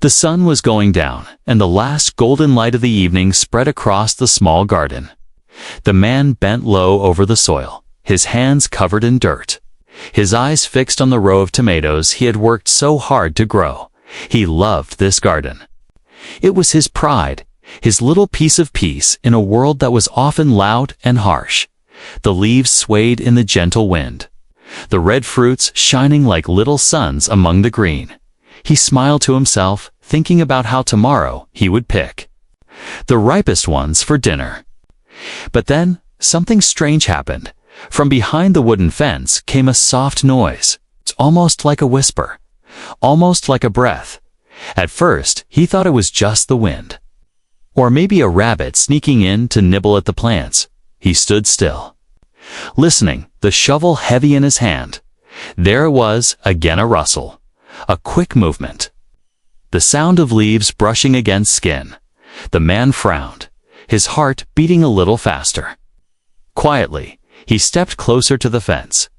The sun was going down, and the last golden light of the evening spread across the small garden. The man bent low over the soil, his hands covered in dirt, his eyes fixed on the row of tomatoes he had worked so hard to grow. He loved this garden. It was his pride, his little piece of peace in a world that was often loud and harsh. The leaves swayed in the gentle wind, the red fruits shining like little suns among the green. He smiled to himself, thinking about how tomorrow he would pick the ripest ones for dinner. But then, something strange happened. From behind the wooden fence came a soft noise. It's almost like a whisper, almost like a breath. At first, he thought it was just the wind. Or maybe a rabbit sneaking in to nibble at the plants. He stood still, listening, the shovel heavy in his hand. There it was, again a rustle, a quick movement. The sound of leaves brushing against skin. The man frowned, his heart beating a little faster. Quietly, he stepped closer to the fence.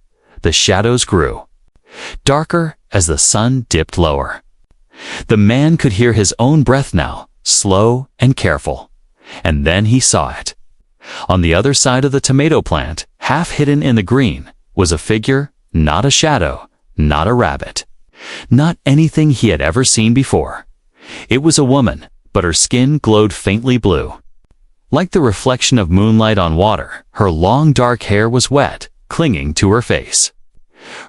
The shadows grew, darker as the sun dipped lower. The man could hear his own breath now, slow and careful. And then he saw it. On the other side of the tomato plant, half hidden in the green, was a figure, not a shadow, not a rabbit, not anything he had ever seen before. It was a woman, but her skin glowed faintly blue. Like the reflection of moonlight on water, her long dark hair was wet, clinging to her face.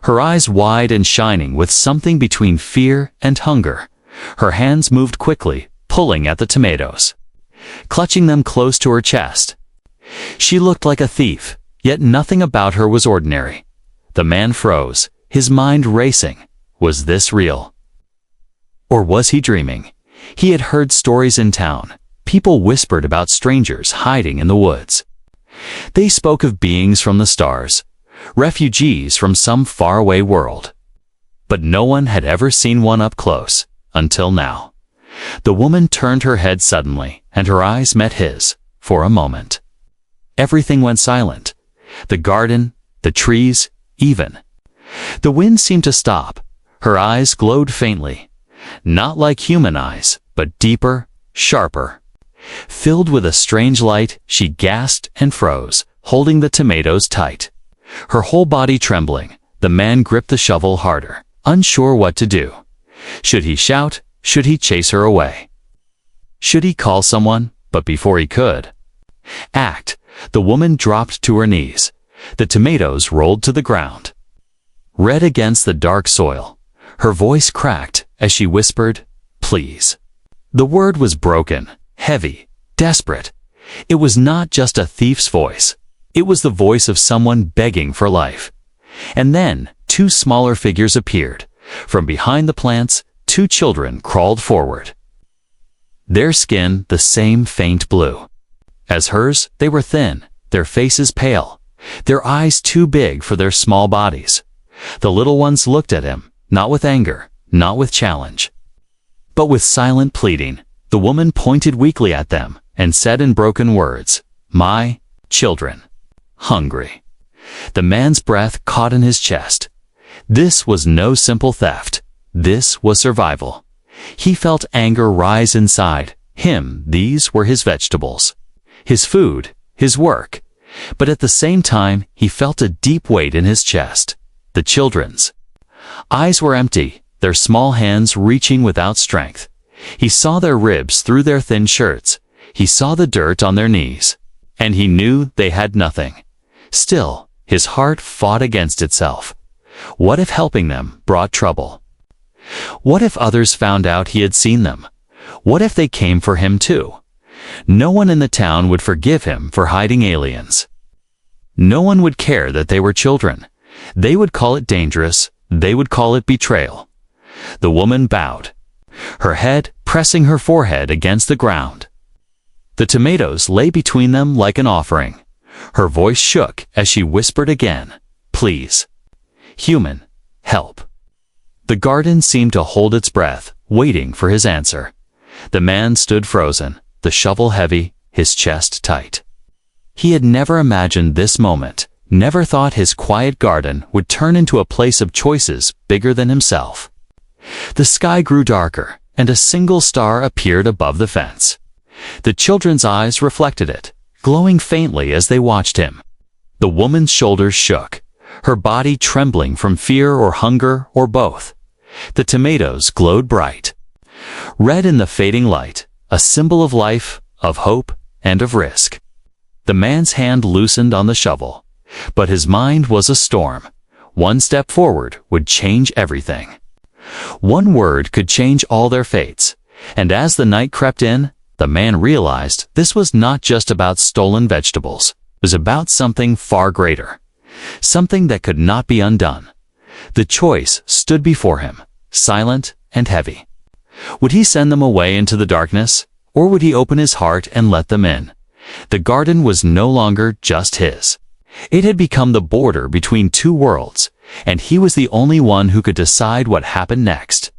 Her eyes wide and shining with something between fear and hunger. Her hands moved quickly, pulling at the tomatoes, clutching them close to her chest. She looked like a thief, yet nothing about her was ordinary. The man froze, his mind racing. Was this real? Or was he dreaming? He had heard stories in town. People whispered about strangers hiding in the woods. They spoke of beings from the stars, refugees from some faraway world. But no one had ever seen one up close, until now. The woman turned her head suddenly, and her eyes met his, for a moment. Everything went silent. The garden, the trees, even. The wind seemed to stop. Her eyes glowed faintly, not like human eyes, but deeper, sharper. Filled with a strange light, she gasped and froze, holding the tomatoes tight. Her whole body trembling, the man gripped the shovel harder, unsure what to do. Should he shout? Should he chase her away? Should he call someone? But before he could act, the woman dropped to her knees. The tomatoes rolled to the ground, red against the dark soil. Her voice cracked as she whispered, "Please." The word was broken, heavy, desperate. It was not just a thief's voice. It was the voice of someone begging for life. And then, two smaller figures appeared. From behind the plants, two children crawled forward. Their skin the same faint blue. As hers, they were thin, their faces pale, their eyes too big for their small bodies. The little ones looked at him, not with anger, not with challenge, but with silent pleading. The woman pointed weakly at them and said in broken words, "My children, hungry." The man's breath caught in his chest. This was no simple theft. This was survival. He felt anger rise inside him. These were his vegetables, his food, his work. But at the same time, he felt a deep weight in his chest. The children's eyes were empty, their small hands reaching without strength. He saw their ribs through their thin shirts. He saw the dirt on their knees. And he knew they had nothing. Still, his heart fought against itself. What if helping them brought trouble? What if others found out he had seen them? What if they came for him too? No one in the town would forgive him for hiding aliens. No one would care that they were children. They would call it dangerous. They would call it betrayal. The woman bowed, her head pressing her forehead against the ground. The tomatoes lay between them like an offering. Her voice shook as she whispered again, "Please. Human, help." The garden seemed to hold its breath, waiting for his answer. The man stood frozen, the shovel heavy, his chest tight. He had never imagined this moment, never thought his quiet garden would turn into a place of choices bigger than himself. The sky grew darker, and a single star appeared above the fence. The children's eyes reflected it, glowing faintly as they watched him. The woman's shoulders shook, her body trembling from fear or hunger or both. The tomatoes glowed bright, red in the fading light, a symbol of life, of hope, and of risk. The man's hand loosened on the shovel, but his mind was a storm. One step forward would change everything. One word could change all their fates, and as the night crept in, the man realized this was not just about stolen vegetables. It was about something far greater, something that could not be undone. The choice stood before him, silent and heavy. Would he send them away into the darkness, or would he open his heart and let them in? The garden was no longer just his. It had become the border between two worlds, and he was the only one who could decide what happened next.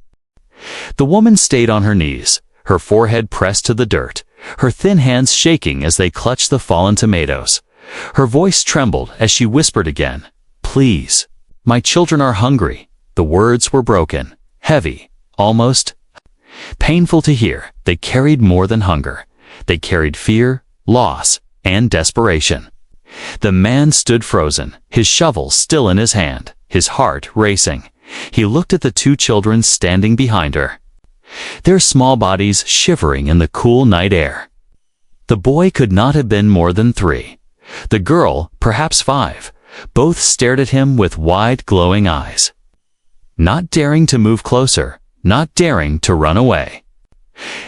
The woman stayed on her knees, her forehead pressed to the dirt, her thin hands shaking as they clutched the fallen tomatoes. Her voice trembled as she whispered again, "Please, my children are hungry." The words were broken, heavy, almost painful to hear. They carried more than hunger. They carried fear, loss, and desperation. The man stood frozen, his shovel still in his hand, his heart racing. He looked at the two children standing behind her, their small bodies shivering in the cool night air. The boy could not have been more than 3. The girl, perhaps 5. Both stared at him with wide, glowing eyes, not daring to move closer, not daring to run away.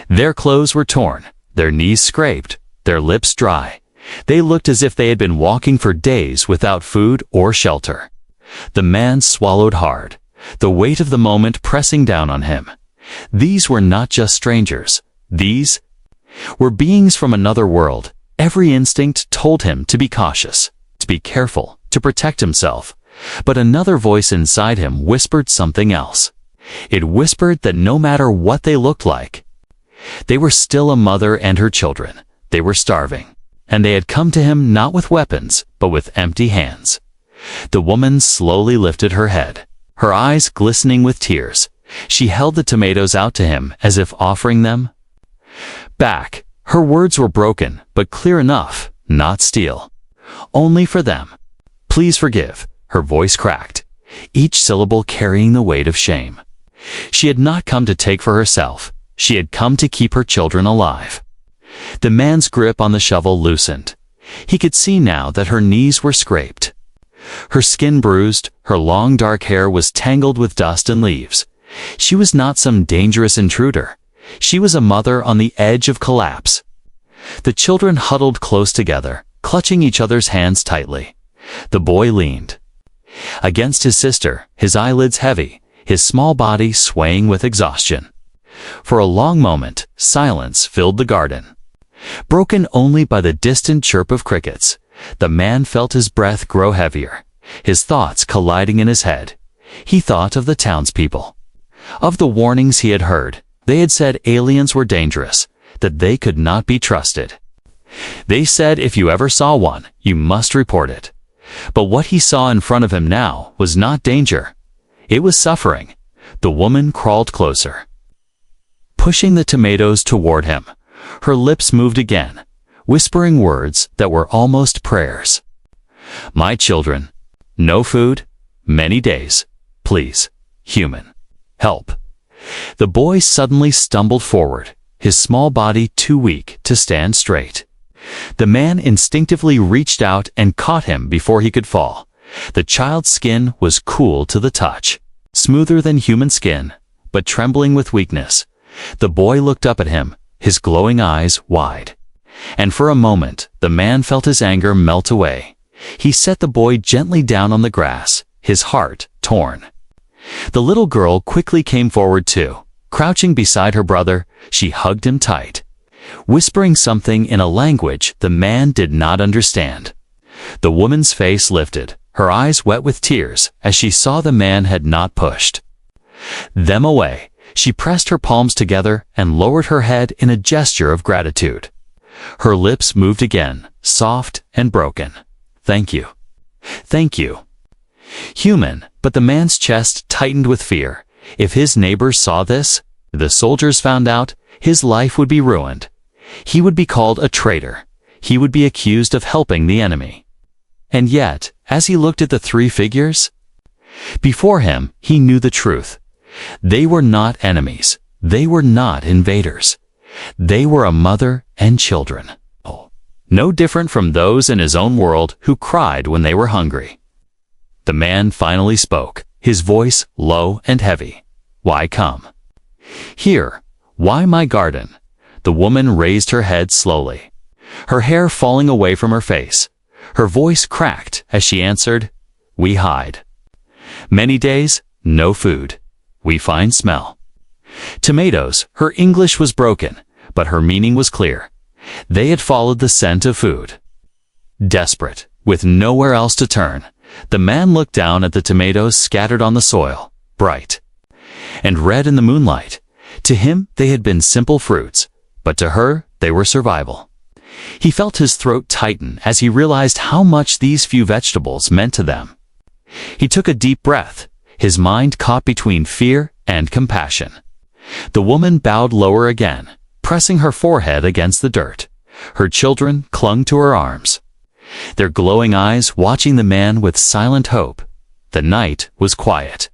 Their clothes were torn, their knees scraped, their lips dry. They looked as if they had been walking for days without food or shelter. The man swallowed hard, the weight of the moment pressing down on him. These were not just strangers. These were beings from another world. Every instinct told him to be cautious, to be careful, to protect himself. But another voice inside him whispered something else. It whispered that no matter what they looked like, they were still a mother and her children. They were starving, and they had come to him not with weapons, but with empty hands. The woman slowly lifted her head, her eyes glistening with tears. She held the tomatoes out to him as if offering them back. Her words were broken, but clear enough, not steel. Only for them. "Please forgive." Her voice cracked, each syllable carrying the weight of shame. She had not come to take for herself. She had come to keep her children alive. The man's grip on the shovel loosened. He could see now that her knees were scraped, her skin bruised, her long dark hair was tangled with dust and leaves. She was not some dangerous intruder. She was a mother on the edge of collapse. The children huddled close together, clutching each other's hands tightly. The boy leaned against his sister, his eyelids heavy, his small body swaying with exhaustion. For a long moment, silence filled the garden, broken only by the distant chirp of crickets. The man felt his breath grow heavier, his thoughts colliding in his head. He thought of the townspeople, of the warnings he had heard. They had said aliens were dangerous, that they could not be trusted. They said if you ever saw one, you must report it. But what he saw in front of him now was not danger. It was suffering. The woman crawled closer, pushing the tomatoes toward him. Her lips moved again, whispering words that were almost prayers. "My children, no food, many days, please, human, help." The boy suddenly stumbled forward, his small body too weak to stand straight. The man instinctively reached out and caught him before he could fall. The child's skin was cool to the touch, smoother than human skin, but trembling with weakness. The boy looked up at him, his glowing eyes wide. And for a moment, the man felt his anger melt away. He set the boy gently down on the grass, his heart torn. The little girl quickly came forward too. Crouching beside her brother, she hugged him tight, whispering something in a language the man did not understand. The woman's face lifted, her eyes wet with tears as she saw the man had not pushed them away. She pressed her palms together and lowered her head in a gesture of gratitude. Her lips moved again, soft and broken. "Thank you. Thank you." Human, but the man's chest tightened with fear. If his neighbors saw this, The soldiers found out, his life would be ruined. He would be called a traitor. He would be accused of helping the enemy. And yet, as he looked at the three figures before him, he knew the truth. They were not enemies. They were not invaders. They were a mother and children. No different from those in his own world who cried when they were hungry. The man finally spoke, his voice low and heavy. Why come here? Why my garden? The woman raised her head slowly, her hair falling away from her face. Her voice cracked as she answered, we hide. Many days, no food. We find smell. Tomatoes, her English was broken, but her meaning was clear. They had followed the scent of food. Desperate, with nowhere else to turn, the man looked down at the tomatoes scattered on the soil, bright and red in the moonlight. To him, they had been simple fruits, but to her, they were survival. He felt his throat tighten as he realized how much these few vegetables meant to them. He took a deep breath, his mind caught between fear and compassion. The woman bowed lower again, pressing her forehead against the dirt. Her children clung to her arms, their glowing eyes watching the man with silent hope. The night was quiet.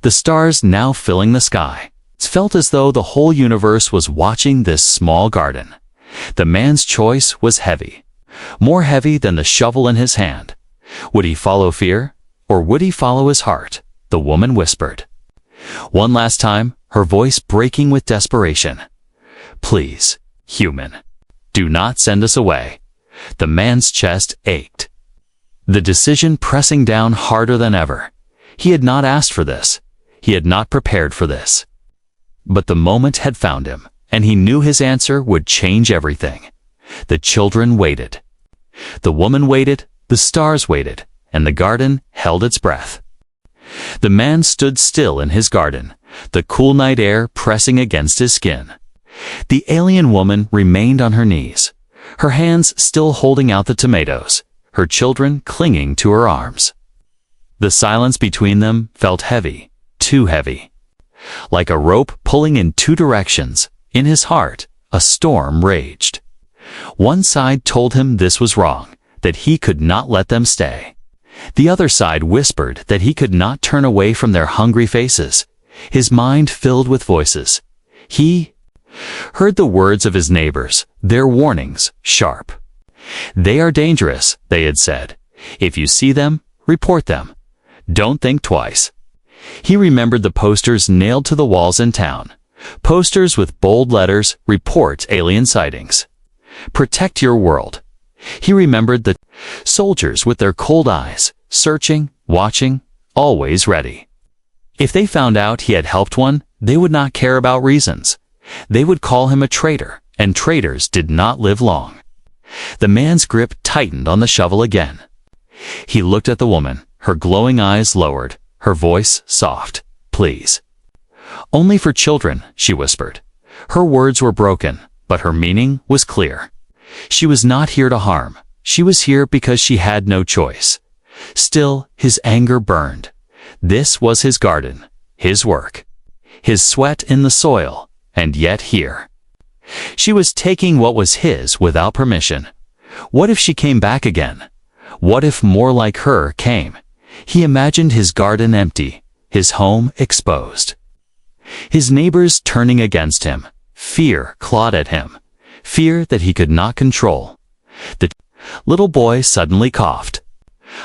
The stars now filling the sky. It felt as though the whole universe was watching this small garden. The man's choice was heavy, more heavy than the shovel in his hand. Would he follow fear, or would he follow his heart? The woman whispered. One last time, her voice breaking with desperation. Please, human, do not send us away. The man's chest ached, the decision pressing down harder than ever. He had not asked for this. He had not prepared for this. But the moment had found him, and he knew his answer would change everything. The children waited. The woman waited, the stars waited, and the garden held its breath. The man stood still in his garden, the cool night air pressing against his skin. The alien woman remained on her knees, her hands still holding out the tomatoes, her children clinging to her arms. The silence between them felt heavy, too heavy. Like a rope pulling in two directions, in his heart, a storm raged. One side told him this was wrong, that he could not let them stay. The other side whispered that he could not turn away from their hungry faces. His mind filled with voices. He heard the words of his neighbors, their warnings, sharp. They are dangerous, they had said. If you see them, report them. Don't think twice. He remembered the posters nailed to the walls in town. Posters with bold letters, report alien sightings. Protect your world. He remembered the soldiers with their cold eyes, searching, watching, always ready. If they found out he had helped one, they would not care about reasons. They would call him a traitor, and traitors did not live long. The man's grip tightened on the shovel again. He looked at the woman, her glowing eyes lowered, her voice soft. Please. Only for children, she whispered. Her words were broken, but her meaning was clear. She was not here to harm. She was here because she had no choice. Still, his anger burned. This was his garden, his work, his sweat in the soil, and yet here. She was taking what was his without permission. What if she came back again? What if more like her came? He imagined his garden empty, his home exposed. His neighbors turning against him. Fear clawed at him. Fear that he could not control. The little boy suddenly coughed.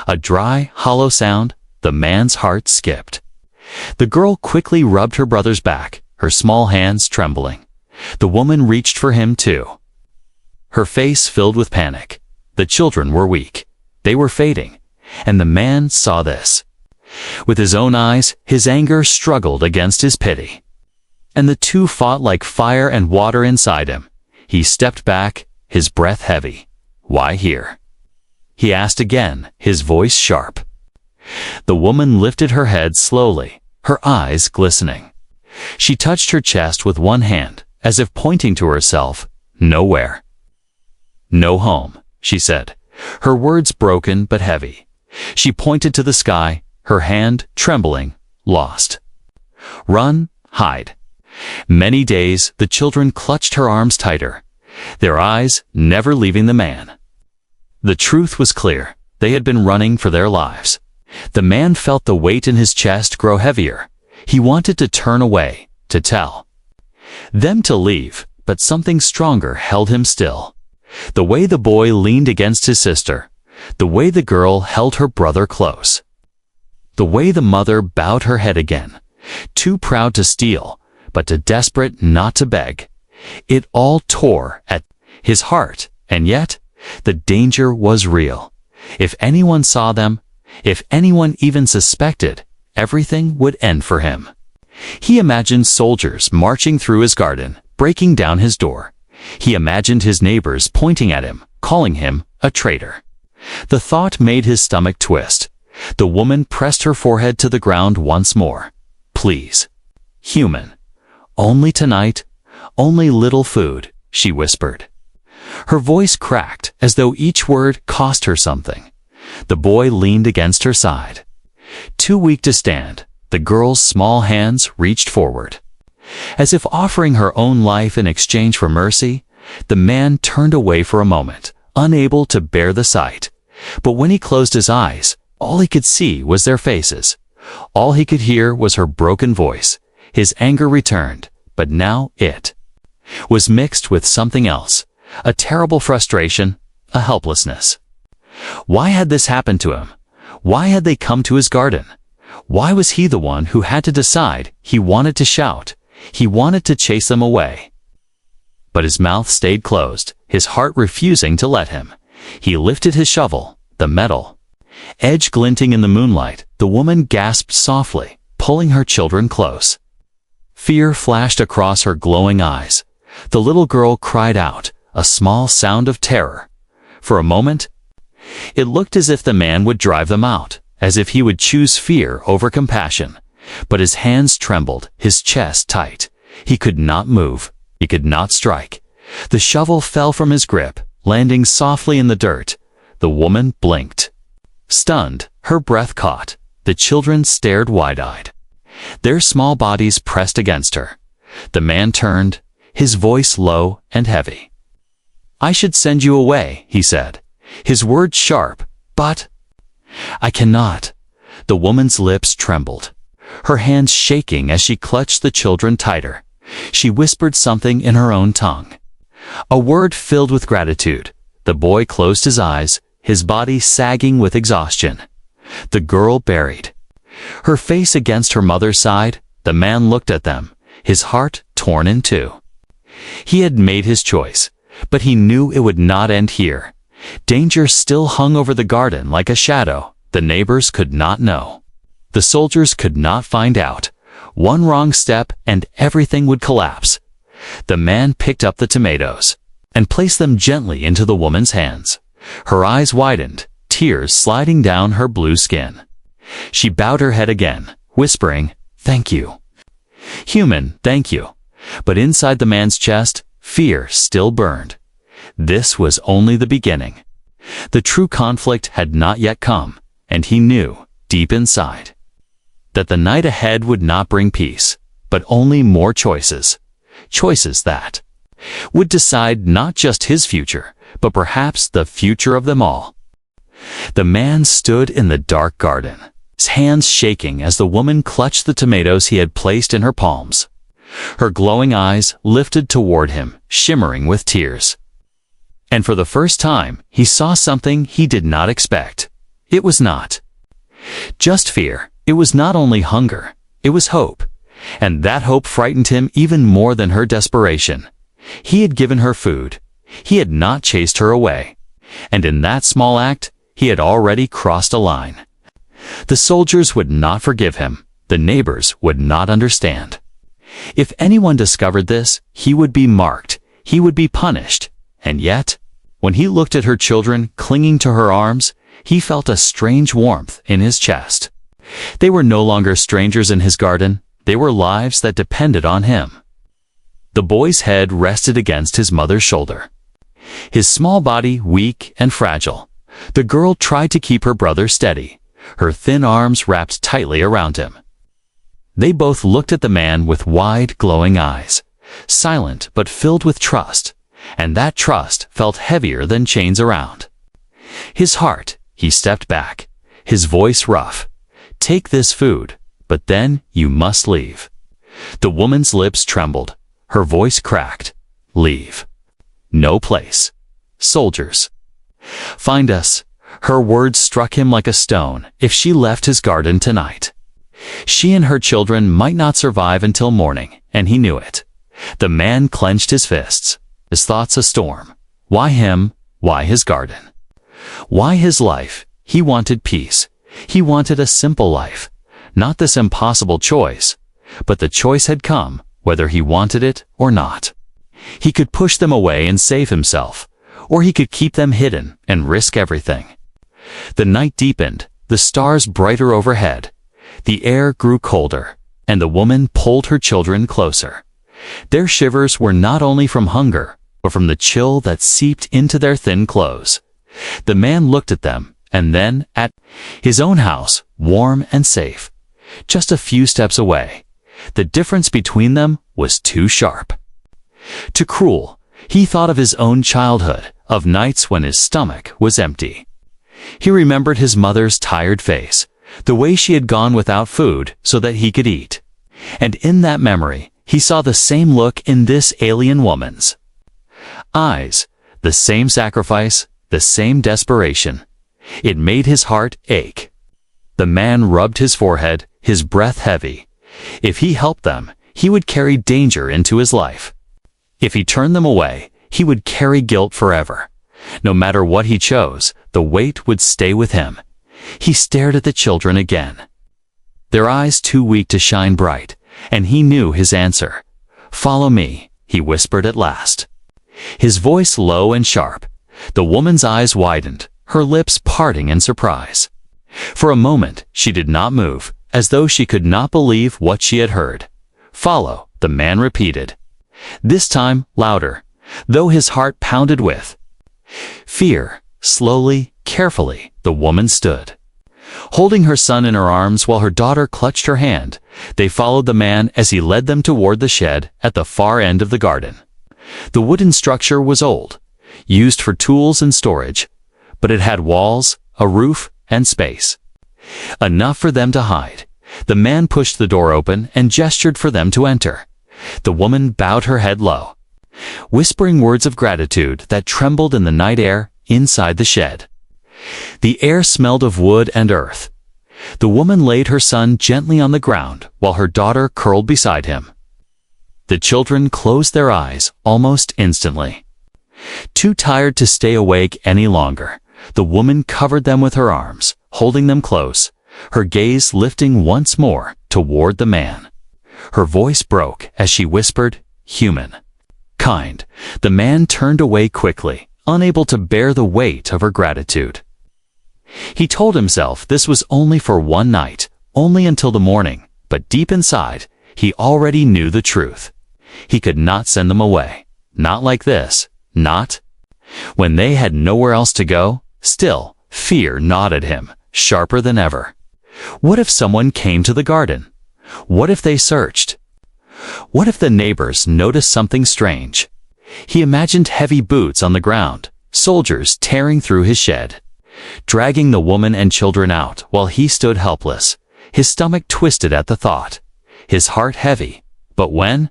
A dry, hollow sound. The man's heart skipped. The girl quickly rubbed her brother's back, her small hands trembling. The woman reached for him too, her face filled with panic. The children were weak. They were fading, and the man saw this. With his own eyes, his anger struggled against his pity. And the two fought like fire and water inside him. He stepped back, his breath heavy. Why here? He asked again, his voice sharp. The woman lifted her head slowly, her eyes glistening. She touched her chest with one hand, as if pointing to herself. Nowhere. No home, she said, her words broken but heavy. She pointed to the sky, her hand trembling, lost. Run, hide. Many days, the children clutched her arms tighter, their eyes never leaving the man. The truth was clear. They had been running for their lives. The man felt the weight in his chest grow heavier. He wanted to turn away, to tell them to leave, but something stronger held him still. The way the boy leaned against his sister, the way the girl held her brother close, the way the mother bowed her head again, too proud to steal, but too desperate not to beg. It all tore at his heart, and yet the danger was real. If anyone saw them, if anyone even suspected, everything would end for him. He imagined soldiers marching through his garden, breaking down his door. He imagined his neighbors pointing at him, calling him a traitor. The thought made his stomach twist. The woman pressed her forehead to the ground once more. "Please, human. Only tonight, only little food," she whispered. Her voice cracked as though each word cost her something. The boy leaned against her side. Too weak to stand, the girl's small hands reached forward. As if offering her own life in exchange for mercy, the man turned away for a moment, unable to bear the sight. But when he closed his eyes, all he could see was their faces. All he could hear was her broken voice. His anger returned, but now it was mixed with something else, a terrible frustration, a helplessness. Why had this happened to him? Why had they come to his garden? Why was he the one who had to decide? He wanted to shout. He wanted to chase them away. But his mouth stayed closed, his heart refusing to let him. He lifted his shovel, the metal edge glinting in the moonlight. The woman gasped softly, pulling her children close. Fear flashed across her glowing eyes. The little girl cried out, a small sound of terror. For a moment, it looked as if the man would drive them out, as if he would choose fear over compassion. But his hands trembled, his chest tight. He could not move. He could not strike. The shovel fell from his grip, landing softly in the dirt. The woman blinked. Stunned, her breath caught. The children stared wide-eyed. Their small bodies pressed against her. The man turned, his voice low and heavy. "I should send you away," he said, his words sharp, "but I cannot." The woman's lips trembled, her hands shaking as she clutched the children tighter. She whispered something in her own tongue, a word filled with gratitude. The boy closed his eyes, his body sagging with exhaustion. The girl buried her face against her mother's side. The man looked at them, his heart torn in two. He had made his choice, but he knew it would not end here. Danger still hung over the garden like a shadow. The neighbors could not know. The soldiers could not find out. One wrong step and everything would collapse. The man picked up the tomatoes and placed them gently into the woman's hands. Her eyes widened, tears sliding down her blue skin. She bowed her head again, whispering, "Thank you. Human, thank you." But inside the man's chest, fear still burned. This was only the beginning. The true conflict had not yet come, and he knew, deep inside, that the night ahead would not bring peace, but only more choices. Choices that would decide not just his future, but perhaps the future of them all. The man stood in the dark garden, his hands shaking as the woman clutched the tomatoes he had placed in her palms. Her glowing eyes lifted toward him, shimmering with tears. And for the first time, he saw something he did not expect. It was not just fear. It was not only hunger. It was hope. And that hope frightened him even more than her desperation. He had given her food. He had not chased her away. And in that small act, he had already crossed a line. The soldiers would not forgive him. The neighbors would not understand. If anyone discovered this, he would be marked. He would be punished. And yet, when he looked at her children clinging to her arms, he felt a strange warmth in his chest. They were no longer strangers in his garden. They were lives that depended on him. The boy's head rested against his mother's shoulder, his small body weak and fragile. The girl tried to keep her brother steady, her thin arms wrapped tightly around him. They both looked at the man with wide, glowing eyes, silent but filled with trust, and that trust felt heavier than chains around his heart. He stepped back, his voice rough. "Take this food, but then you must leave." The woman's lips trembled, her voice cracked. "Leave. No place. Soldiers. Find us." Her words struck him like a stone. If she left his garden tonight, she and her children might not survive until morning, and he knew it. The man clenched his fists, his thoughts a storm. Why him? Why his garden? Why his life? He wanted peace. He wanted a simple life. Not this impossible choice. But the choice had come, whether he wanted it or not. He could push them away and save himself, or he could keep them hidden and risk everything. The night deepened, the stars brighter overhead. The air grew colder, and the woman pulled her children closer. Their shivers were not only from hunger, but from the chill that seeped into their thin clothes. The man looked at them, and then at his own house, warm and safe, just a few steps away. The difference between them was too sharp, too cruel. He thought of his own childhood, of nights when his stomach was empty. He remembered his mother's tired face, the way she had gone without food so that he could eat. And in that memory, he saw the same look in this alien woman's eyes, the same sacrifice, the same desperation. It made his heart ache. The man rubbed his forehead, his breath heavy. If he helped them, he would carry danger into his life. If he turned them away, he would carry guilt forever. No matter what he chose, the weight would stay with him. He stared at the children again, their eyes too weak to shine bright, and he knew his answer. "Follow me," he whispered at last, his voice low and sharp. The woman's eyes widened, her lips parting in surprise. For a moment, she did not move, as though she could not believe what she had heard. "Follow," the man repeated, this time louder, though his heart pounded with fear. Slowly, carefully, the woman stood, holding her son in her arms while her daughter clutched her hand. They followed the man as he led them toward the shed at the far end of the garden. The wooden structure was old, used for tools and storage, but it had walls, a roof, and space. Enough for them to hide. The man pushed the door open and gestured for them to enter. The woman bowed her head low, whispering words of gratitude that trembled in the night air inside the shed. The air smelled of wood and earth. The woman laid her son gently on the ground while her daughter curled beside him. The children closed their eyes almost instantly. Too tired to stay awake any longer, the woman covered them with her arms, holding them close, her gaze lifting once more toward the man. Her voice broke as she whispered, "Human. Kind." The man turned away quickly, unable to bear the weight of her gratitude. He told himself this was only for one night, only until the morning, but deep inside, he already knew the truth. He could not send them away. Not like this. Not when they had nowhere else to go. Still, fear gnawed at him, sharper than ever. What if someone came to the garden? What if they searched? What if the neighbors noticed something strange? He imagined heavy boots on the ground, soldiers tearing through his shed, dragging the woman and children out while he stood helpless, his stomach twisted at the thought, his heart heavy. But when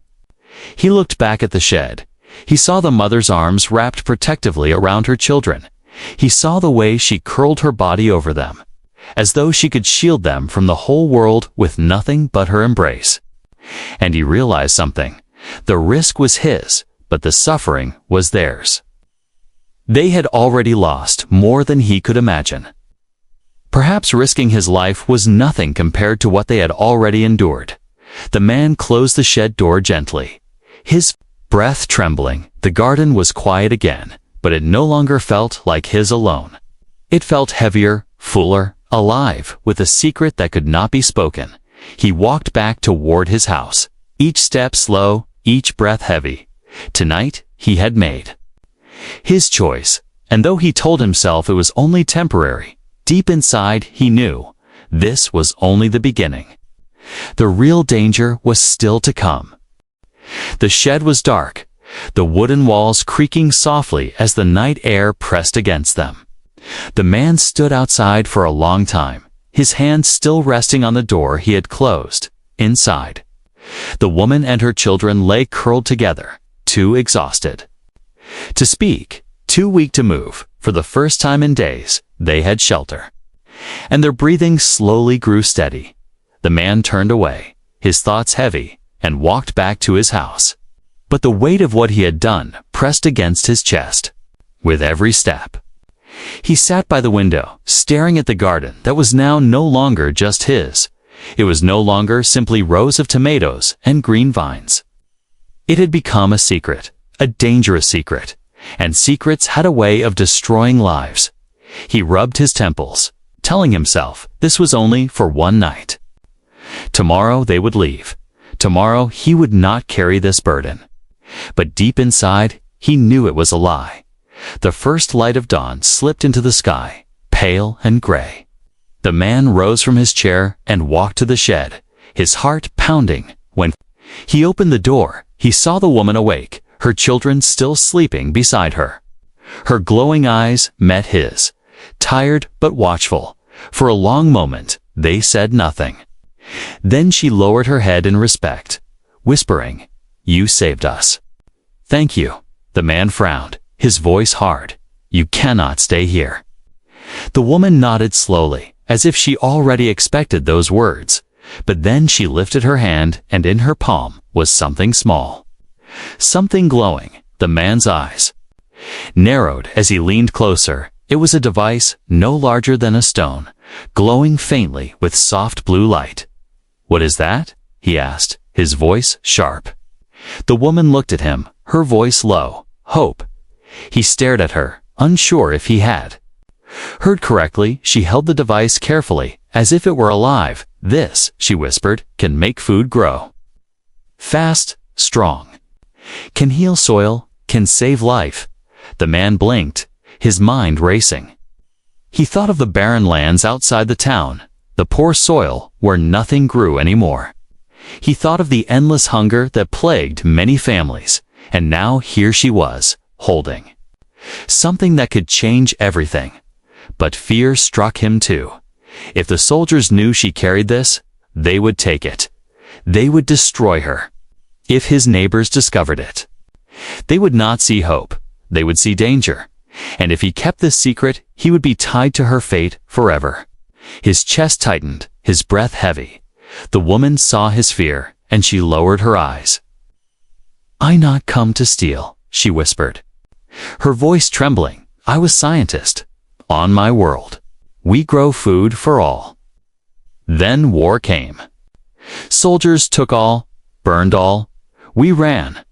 he looked back at the shed, he saw the mother's arms wrapped protectively around her children. He saw the way she curled her body over them, as though she could shield them from the whole world with nothing but her embrace. And he realized something. The risk was his, but the suffering was theirs. They had already lost more than he could imagine. Perhaps risking his life was nothing compared to what they had already endured. The man closed the shed door gently, his breath trembling. The garden was quiet again, but it no longer felt like his alone. It felt heavier, fuller, alive, with a secret that could not be spoken. He walked back toward his house, each step slow, each breath heavy. Tonight, he had made his choice, and though he told himself it was only temporary, deep inside he knew this was only the beginning. The real danger was still to come. The shed was dark, the wooden walls creaking softly as the night air pressed against them. The man stood outside for a long time, his hand still resting on the door he had closed. Inside, the woman and her children lay curled together, too exhausted to speak, too weak to move. For the first time in days, they had shelter. And their breathing slowly grew steady. The man turned away, his thoughts heavy, and walked back to his house. But the weight of what he had done pressed against his chest. With every step, he sat by the window, staring at the garden that was now no longer just his. It was no longer simply rows of tomatoes and green vines. It had become a secret, a dangerous secret, and secrets had a way of destroying lives. He rubbed his temples, telling himself this was only for one night. Tomorrow they would leave. Tomorrow he would not carry this burden. But deep inside, he knew it was a lie. The first light of dawn slipped into the sky, pale and gray. The man rose from his chair and walked to the shed, his heart pounding. When he opened the door, he saw the woman awake, her children still sleeping beside her. Her glowing eyes met his, tired but watchful. For a long moment, they said nothing. Then she lowered her head in respect, whispering, "You saved us." "Thank you." The man frowned, his voice hard. "You cannot stay here." The woman nodded slowly, as if she already expected those words. But then she lifted her hand, and in her palm was something small. Something glowing. The man's eyes narrowed as he leaned closer. It was a device no larger than a stone, glowing faintly with soft blue light. "What is that?" he asked, his voice sharp. The woman looked at him, her voice low. "Hope." He stared at her, unsure if he had heard correctly. She held the device carefully, as if it were alive. "This," she whispered, "can make food grow. Fast, strong. Can heal soil, can save life." The man blinked, his mind racing. He thought of the barren lands outside the town, the poor soil where nothing grew anymore. He thought of the endless hunger that plagued many families, and now here she was, holding something that could change everything. But fear struck him too. If the soldiers knew she carried this, they would take it. They would destroy her. If his neighbors discovered it, they would not see hope. They would see danger. And if he kept this secret, he would be tied to her fate forever. His chest tightened, his breath heavy. The woman saw his fear, and she lowered her eyes. "I not come to steal," she whispered, her voice trembling. "I was scientist. On my world, we grow food for all." Then war came. Soldiers took all, burned all. We ran.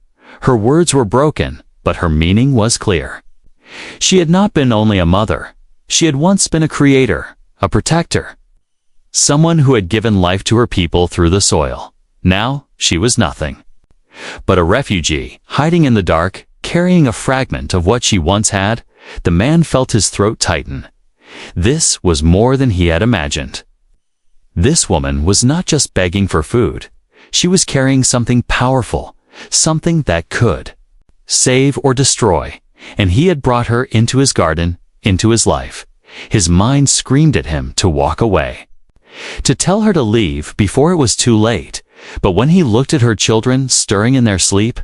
Her words were broken, but her meaning was clear. She had not been only a mother. She had once been a creator, a protector, someone who had given life to her people through the soil. Now she was nothing but a refugee, hiding in the dark, carrying a fragment of what she once had. The man felt his throat tighten. This was more than he had imagined. This woman was not just begging for food. She was carrying something powerful, something that could save or destroy. And he had brought her into his garden, into his life. His mind screamed at him to walk away, to tell her to leave before it was too late. But when he looked at her children stirring in their sleep,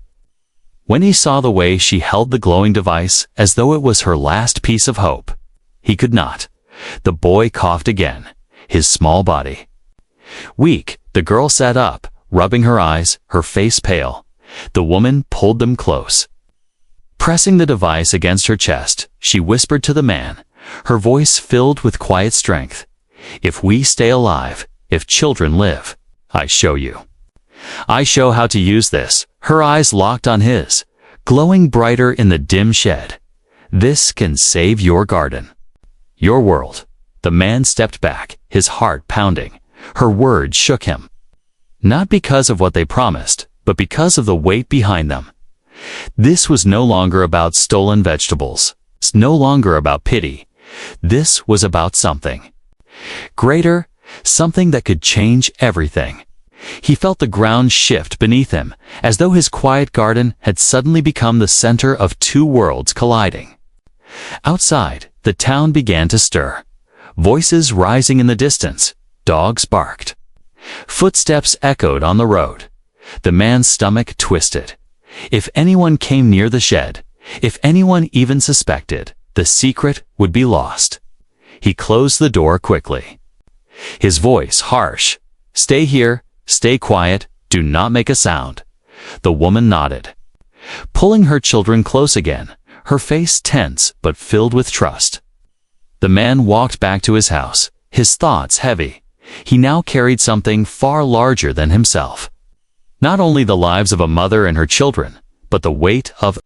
when he saw the way she held the glowing device as though it was her last piece of hope, he could not. The boy coughed again, his small body weak. The girl sat up, rubbing her eyes, her face pale. The woman pulled them close. Pressing the device against her chest, she whispered to the man, her voice filled with quiet strength, "If we stay alive, if children live, I show you. I show how to use this." Her eyes locked on his, glowing brighter in the dim shed. "This can save your garden, your world." The man stepped back, his heart pounding. Her words shook him, not because of what they promised, but because of the weight behind them. This was no longer about stolen vegetables. It's no longer about pity. This was about something greater, something that could change everything. He felt the ground shift beneath him, as though his quiet garden had suddenly become the center of two worlds colliding. Outside, the town began to stir. Voices rising in the distance, dogs barked. Footsteps echoed on the road. The man's stomach twisted. If anyone came near the shed, if anyone even suspected, the secret would be lost. He closed the door quickly. His voice harsh. "Stay here, stay quiet, do not make a sound." The woman nodded. Pulling her children close again, her face tense but filled with trust. The man walked back to his house, his thoughts heavy. He now carried something far larger than himself. Not only the lives of a mother and her children, but the weight of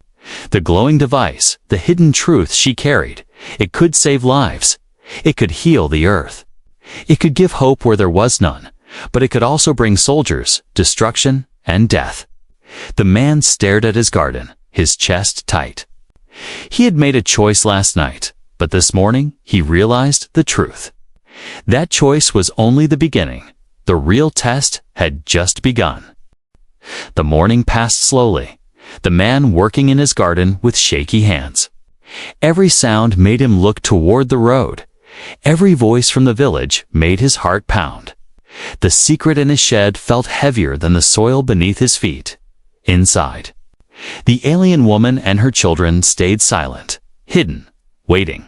the glowing device, the hidden truth she carried. It could save lives. It could heal the earth. It could give hope where there was none, but it could also bring soldiers, destruction, and death. The man stared at his garden, his chest tight. He had made a choice last night, but this morning he realized the truth. That choice was only the beginning. The real test had just begun. The morning passed slowly, the man working in his garden with shaky hands. Every sound made him look toward the road. Every voice from the village made his heart pound. The secret in his shed felt heavier than the soil beneath his feet. Inside, the alien woman and her children stayed silent, hidden, waiting.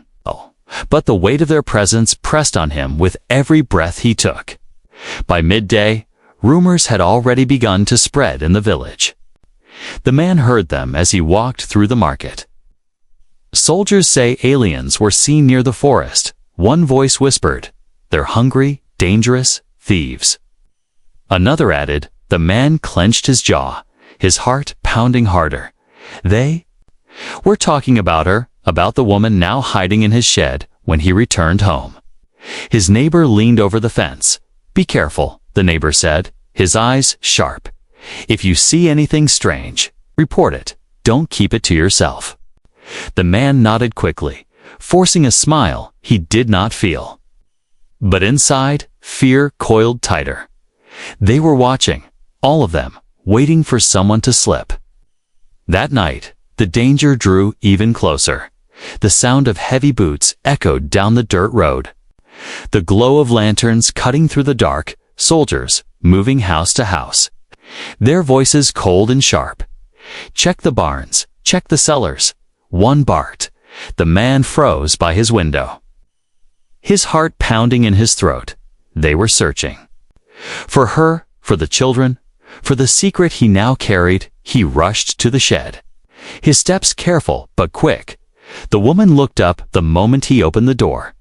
But the weight of their presence pressed on him with every breath he took. By midday, rumors had already begun to spread in the village. The man heard them as he walked through the market. Soldiers say aliens were seen near the forest. One voice whispered, "They're hungry, dangerous, thieves." Another added, the man clenched his jaw, his heart pounding harder. We're talking about her, about the woman now hiding in his shed when he returned home. His neighbor leaned over the fence. "Be careful," the neighbor said, his eyes sharp. "If you see anything strange, report it. Don't keep it to yourself." The man nodded quickly, forcing a smile he did not feel. But inside, fear coiled tighter. They were watching, all of them, waiting for someone to slip. That night, the danger drew even closer. The sound of heavy boots echoed down the dirt road. The glow of lanterns cutting through the dark, soldiers moving house to house. Their voices cold and sharp. "Check the barns, check the cellars." One barked. The man froze by his window, his heart pounding in his throat. They were searching. For her, for the children, for the secret he now carried. He rushed to the shed, his steps careful but quick. The woman looked up the moment he opened the door,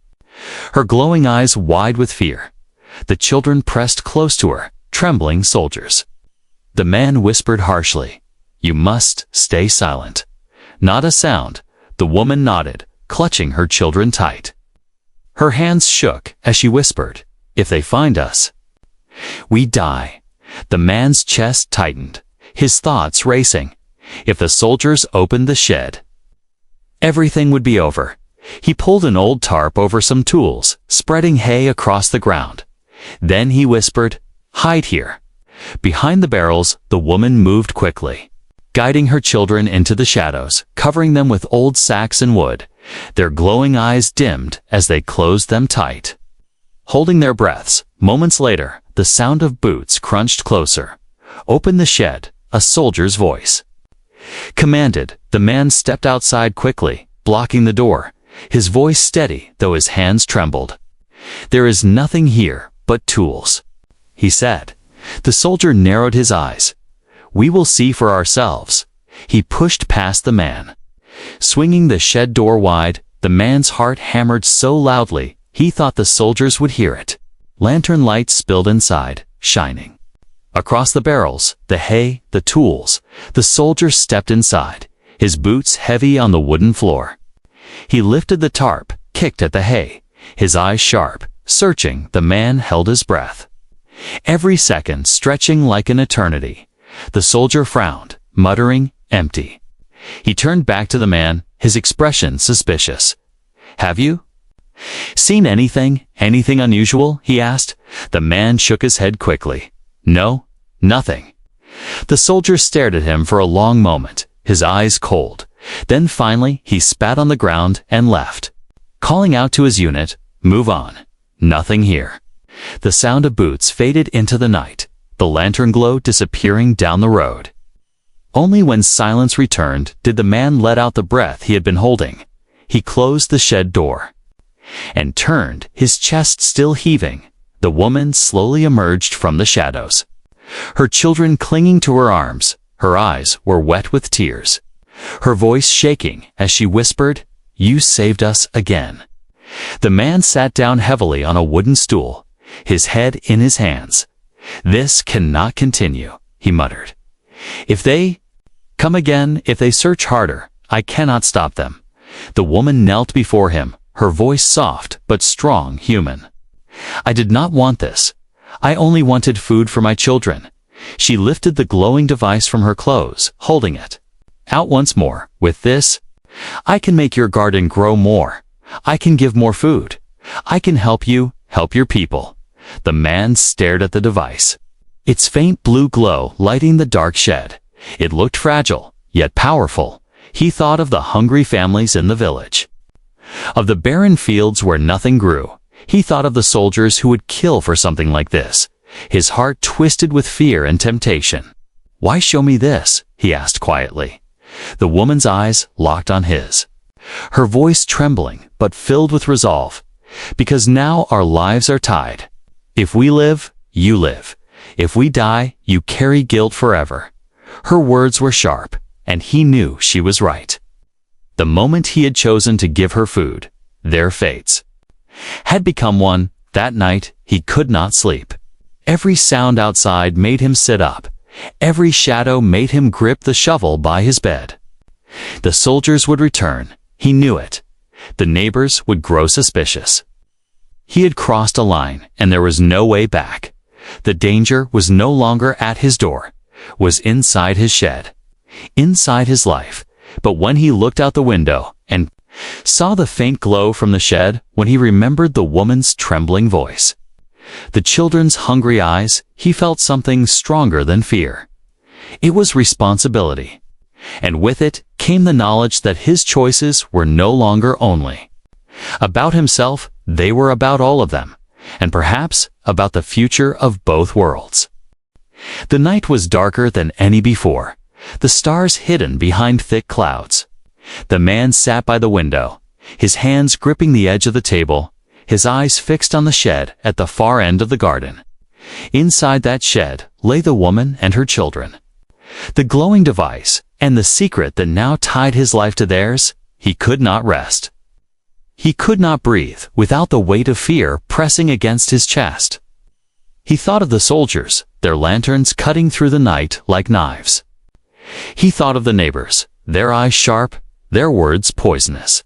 her glowing eyes wide with fear. The children pressed close to her, trembling soldiers. The man whispered harshly, "You must stay silent." Not a sound. The woman nodded, clutching her children tight. Her hands shook as she whispered, "If they find us, we die." The man's chest tightened, his thoughts racing. If the soldiers opened the shed, everything would be over. He pulled an old tarp over some tools, spreading hay across the ground. Then he whispered, "Hide here." Behind the barrels, the woman moved quickly, guiding her children into the shadows, covering them with old sacks and wood. Their glowing eyes dimmed as they closed them tight. Holding their breaths, moments later, the sound of boots crunched closer. "Open the shed," a soldier's voice commanded. The man stepped outside quickly, blocking the door, his voice steady though his hands trembled. "There is nothing here but tools," he said. The soldier narrowed his eyes. "We will see for ourselves." He pushed past the man, swinging the shed door wide. The man's heart hammered so loudly he thought the soldiers would hear it. Lantern lights spilled inside, shining across the barrels, the hay, the tools. The soldier stepped inside, his boots heavy on the wooden floor. He lifted the tarp, kicked at the hay, his eyes sharp, searching. The man held his breath, every second stretching like an eternity. The soldier frowned, muttering, "Empty." He turned back to the man, his expression suspicious. "Have you seen anything unusual?" he asked. The man shook his head quickly. No, nothing. The soldier stared at him for a long moment, his eyes cold. Then finally he spat on the ground and left, calling out to his unit, "Move on. Nothing here." The sound of boots faded into the night, the lantern glow disappearing down the road. Only when silence returned did the man let out the breath he had been holding. He closed the shed door and turned, his chest still heaving. The woman slowly emerged from the shadows, her children clinging to her arms. Her eyes were wet with tears, her voice shaking as she whispered, "You saved us again." The man sat down heavily on a wooden stool, his head in his hands. "This cannot continue," he muttered. "If they come again, if they search harder, I cannot stop them." The woman knelt before him, her voice soft but strong, human. "I did not want this. I only wanted food for my children." She lifted the glowing device from her clothes, holding it out once more. "With this, I can make your garden grow more. I can give more food. I can help you, help your people." The man stared at the device, its faint blue glow lighting the dark shed. It looked fragile, yet powerful. He thought of the hungry families in the village, of the barren fields where nothing grew. He thought of the soldiers who would kill for something like this. His heart twisted with fear and temptation. "Why show me this?" he asked quietly. The woman's eyes locked on his, her voice trembling but filled with resolve. "Because now our lives are tied. If we live, you live. If we die, you carry guilt forever." Her words were sharp, and he knew she was right. The moment he had chosen to give her food, their fates had become one. That night, he could not sleep. Every sound outside made him sit up. Every shadow made him grip the shovel by his bed. The soldiers would return, he knew it. The neighbors would grow suspicious. He had crossed a line, and there was no way back. The danger was no longer at his door, was inside his shed, inside his life. But when he looked out the window and saw the faint glow from the shed, when he remembered the woman's trembling voice, the children's hungry eyes, he felt something stronger than fear. It was responsibility. And with it came the knowledge that his choices were no longer only about himself, they were about all of them, and perhaps about the future of both worlds. The night was darker than any before, the stars hidden behind thick clouds. The man sat by the window, his hands gripping the edge of the table, his eyes fixed on the shed at the far end of the garden. Inside that shed lay the woman and her children. The glowing device, and the secret that now tied his life to theirs. He could not rest. He could not breathe without the weight of fear pressing against his chest. He thought of the soldiers, their lanterns cutting through the night like knives. He thought of the neighbors, their eyes sharp, their words poisonous.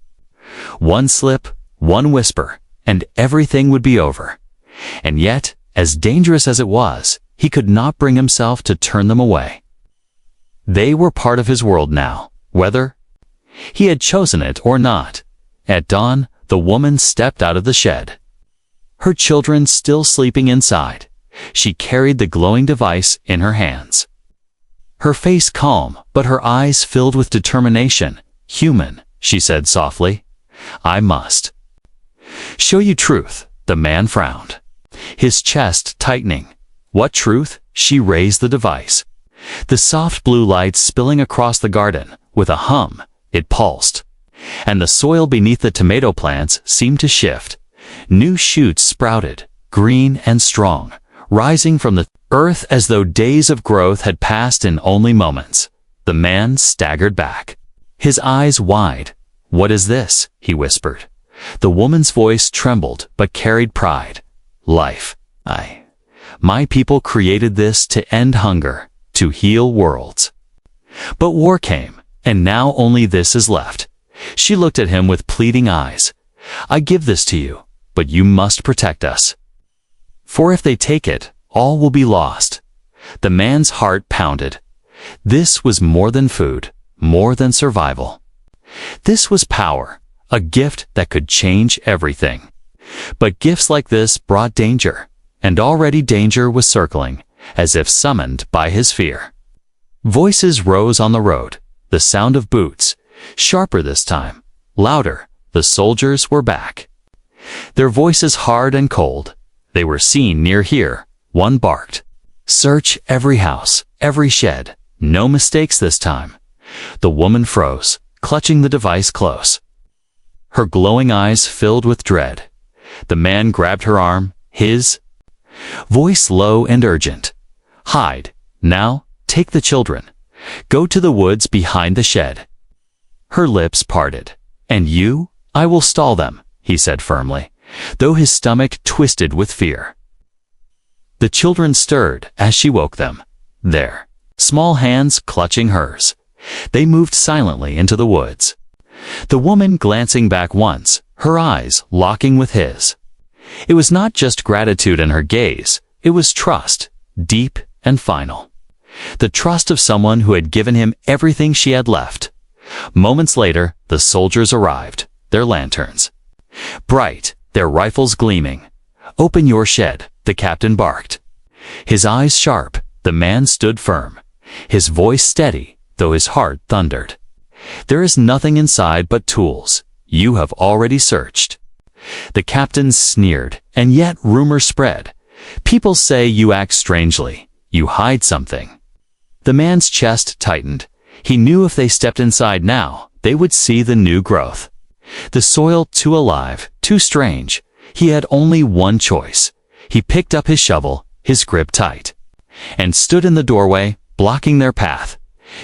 One slip, one whisper, and everything would be over. And yet, as dangerous as it was, he could not bring himself to turn them away. They were part of his world now, whether he had chosen it or not. At dawn, the woman stepped out of the shed, her children still sleeping inside. She carried the glowing device in her hands, her face calm, but her eyes filled with determination. "Human," she said softly, "I must show you truth." The man frowned, his chest tightening. "What truth?" She raised the device. The soft blue light spilling across the garden. With a hum, it pulsed, and the soil beneath the tomato plants seemed to shift. New shoots sprouted, green and strong, rising from the earth as though days of growth had passed in only moments. The man staggered back, his eyes wide. "What is this?" he whispered. The woman's voice trembled but carried pride. "Life. My people created this to end hunger, to heal worlds. But war came, and now only this is left." She looked at him with pleading eyes. "I give this to you, but you must protect us. For if they take it, all will be lost." The man's heart pounded. This was more than food, more than survival. This was power, a gift that could change everything. But gifts like this brought danger, and already danger was circling. as if summoned by his fear. Voices rose on the road, the sound of boots, sharper this time, louder. The soldiers were back. Their voices hard and cold. They were seen near here. One barked. Search every house, every shed. No mistakes this time. The woman froze, clutching the device close. Her glowing eyes filled with dread. The man grabbed her arm, his voice low and urgent. Hide. Now, take the children. Go to the woods behind the shed. Her lips parted. And you? I will stall them, he said firmly, though his stomach twisted with fear. The children stirred as she woke them. There, small hands clutching hers. They moved silently into the woods. The woman glancing back once, her eyes locking with his. It was not just gratitude in her gaze, it was trust, deep and final. The trust of someone who had given him everything she had left. Moments later, the soldiers arrived, their lanterns bright, their rifles gleaming. Open your shed, the captain barked. His eyes sharp, the man stood firm, his voice steady, though his heart thundered. There is nothing inside but tools. You have already searched. The captain sneered, and yet rumors spread. People say you act strangely. You hide something. The man's chest tightened. He knew if they stepped inside now, they would see the new growth. The soil too alive, too strange. He had only one choice. He picked up his shovel, his grip tight, and stood in the doorway, blocking their path.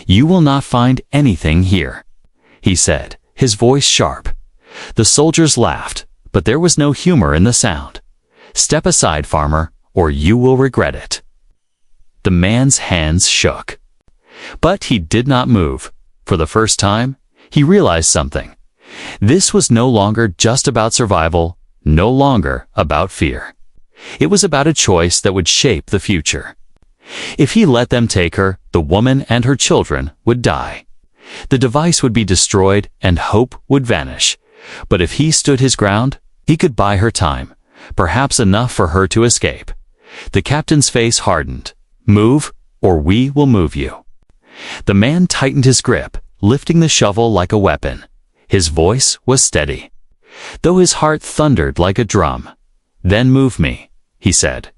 You will not find anything here, he said, his voice sharp. The soldiers laughed, but there was no humor in the sound. Step aside, farmer, or you will regret it. The man's hands shook. But he did not move. For the first time, he realized something. This was no longer just about survival, no longer about fear. It was about a choice that would shape the future. If he let them take her, the woman and her children would die. The device would be destroyed and hope would vanish. But if he stood his ground, he could buy her time, perhaps enough for her to escape. The captain's face hardened. Move, or we will move you. The man tightened his grip, lifting the shovel like a weapon. His voice was steady, though his heart thundered like a drum. Then move me, he said.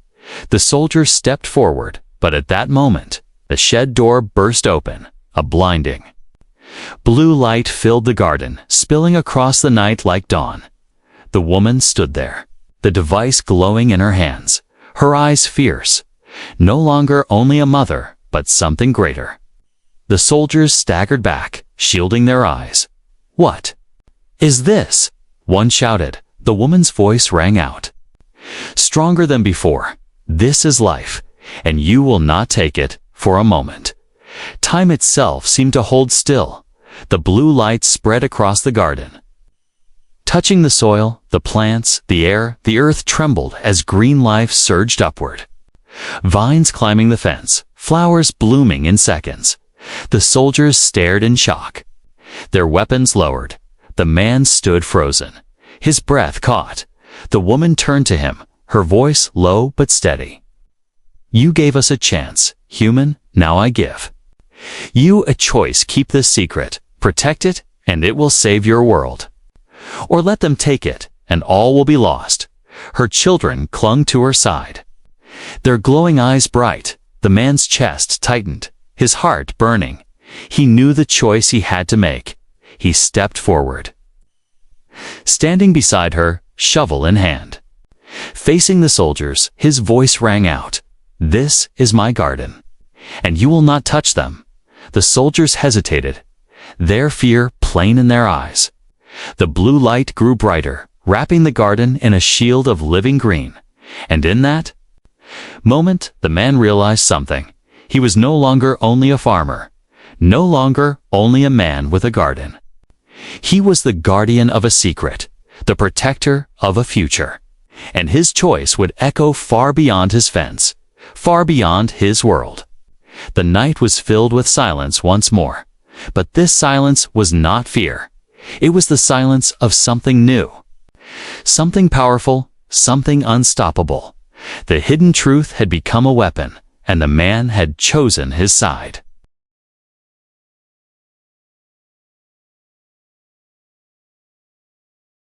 The soldier stepped forward, but at that moment, the shed door burst open, a blinding blue light filled the garden, spilling across the night like dawn. The woman stood there, the device glowing in her hands, her eyes fierce, no longer only a mother, but something greater. The soldiers staggered back, shielding their eyes. What is this? One shouted. The woman's voice rang out, stronger than before. This is life, and you will not take it for a moment. Time itself seemed to hold still. The blue light spread across the garden, touching the soil, the plants, the air. The earth trembled as green life surged upward. Vines climbing the fence, flowers blooming in seconds. The soldiers stared in shock. Their weapons lowered. The man stood frozen, his breath caught. The woman turned to him, her voice low but steady. You gave us a chance, human, now I give you a choice. Keep this secret, protect it, and it will save your world. Or let them take it, and all will be lost. Her children clung to her side, their glowing eyes bright. The man's chest tightened, his heart burning. He knew the choice he had to make. He stepped forward, standing beside her, shovel in hand. Facing the soldiers, his voice rang out. This is my garden, and you will not touch them. The soldiers hesitated, their fear plain in their eyes. The blue light grew brighter, wrapping the garden in a shield of living green. And in that moment, the man realized something. He was no longer only a farmer, no longer only a man with a garden. He was the guardian of a secret, the protector of a future. And his choice would echo far beyond his fence, far beyond his world. The night was filled with silence once more. But this silence was not fear. It was the silence of something new, something powerful, something unstoppable. The hidden truth had become a weapon, and the man had chosen his side.